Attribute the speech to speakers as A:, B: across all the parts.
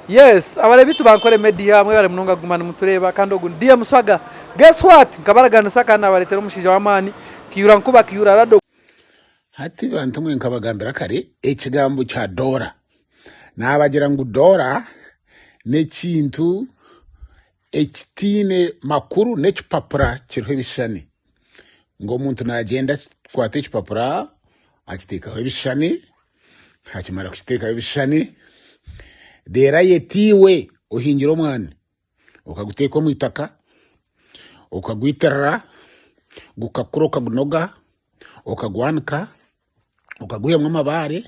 A: Yes, abarebi tubankore media mwe bari munonga gumana mutureba kandi ogundi muswaga. Guess what? Nkabaragana saka na baretera umushije w'amani Kihura Nkuba Kihura rado.
B: Hati bantu mwe nkabagambira kare ekigambo cha Doola. Nabagira ngo Doola ne kintu ekitine makuru ne kipapura kiriho ibishani. Ngo umuntu nagenda kwate kipapura akitekaho ibishani hakimara kukitekaho ibishani dera yetiwe uhingira umwana ukaguteka mu itaka ukagwitarara gukakuroka gunoga ukagwanika ukaguyamwe amabare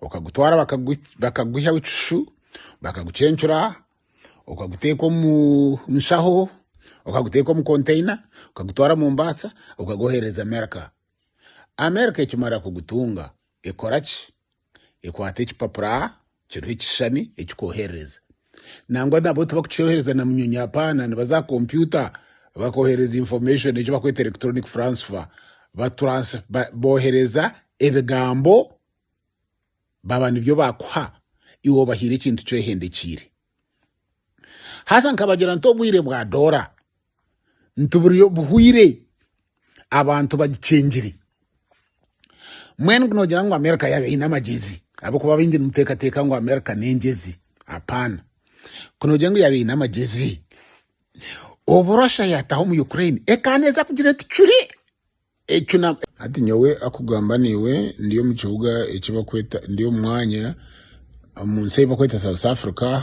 B: ukagutwara bakagwiha wicushu bakagucencura ukaguteka mu nshaho ukaguteka mu container ukagutwara mu mbasa ukagohereza America ikimara kugutunga ekoraki ekwate kipapura kiriho ikishani ekikohereza nangwa nabo tubakucyohereza na munyunya pana baza computer bakohereza information ekyo bakwita electronic transfer bohereza ebigambo baba nibyo bakwa iwo bahire ikintu cyo hendekire hasa nkabagira ntobwire bwa Doola ntuburiyo buhwire abantu bagicengire mwene kunogira ngo America yabe inamagezi abo kuba bindi muteka ngo America nengezi apana kunogira ngo yabe inamagezi Russia yataho mu Ukraine ekaneza kugira ticuri ecuna ati nyowe akugamba niwe ndiyo mu kibuga ekibakweta ndiyo mwanya munsi bakweta South Africa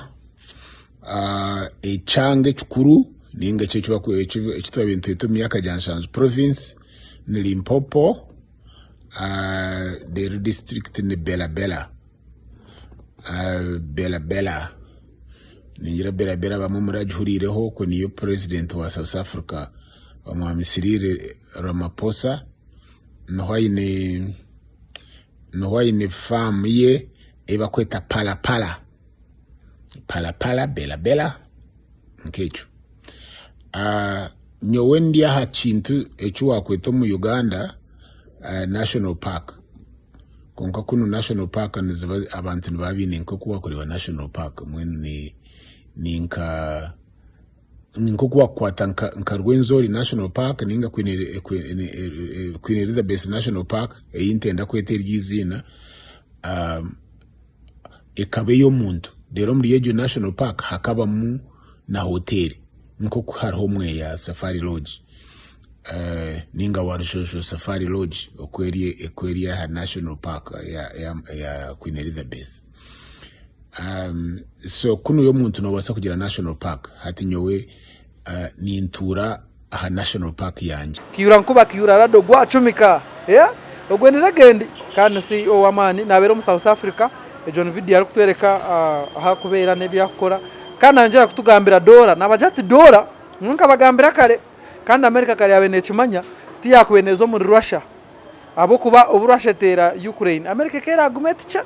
B: echange chukuru ninga cyo ekitwa bintu eto myaka Janshan's province ni Limpopo the district ni Bela ningira Bela bamumurajhurireho ko niyo president wa South Africa Cyril Ramaphosa no hayine farm ye ebakweta Pala Bela nkecho nyowe ndia hachintu echuwa kweto mu Uganda national park konka kuno national park niziba abantu babine nkokuwa kuri national park mwene ninka ninkokuwa kwata nkarwenzori national park ninga Queen the best national park eyintenda kwetera izina ekabe yo muntu rero muri yejo national park hakaba mu na hotel nko hariho mwe ya Safari Lodge ninga warishojo Safari Lodge okweria ha national park ya Queen Elizabeth so kuno yo muntu no wasa kugira national park hati nyowe ni ntura ha national park yanje
A: Kihura Nkuba Kihura rado Rwacumika ogwendera gendi kandi CEO w'amani Nabeera mu South Africa ejo video ari kutwereka aha kubera nebyakora kandi anjera kutugambira Doola nabajati Doola nka bagambira kare kandi America kare yabene kimanya tiyakubenezo muri Russia abo kuba Russia tera Ukraine America kera argument cha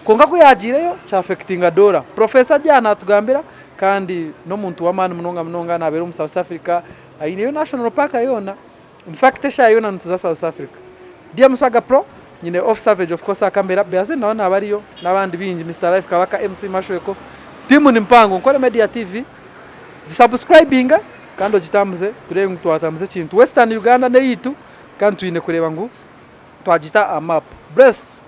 A: konga ko yagireyo cha affectinga Doola professor jana tugambira kandi no muntu w'amani munonga Nabeera mu South Africa ayineyo national park ayona in fact sha ayona ntuza South Africa dia muswaga pro nyine off savage of course akambera byaze naona abariyo nabandi bingi Mr Life kabaka MC Mashweko timu ni mpango NKORE Media TV subscribing kandi ogitambuze turebe twatamuze kintu Western Uganda ne yitu kandi tuyine kureba ngo twagita a map bless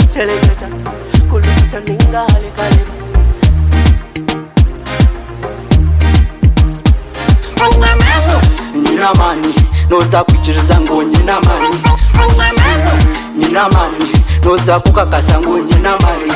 C: Selecta, kuluta ninga kale. Nina mani, no sakuchiriza ngo nina mani. Nina mani, no sakukakasa ngo nina mani.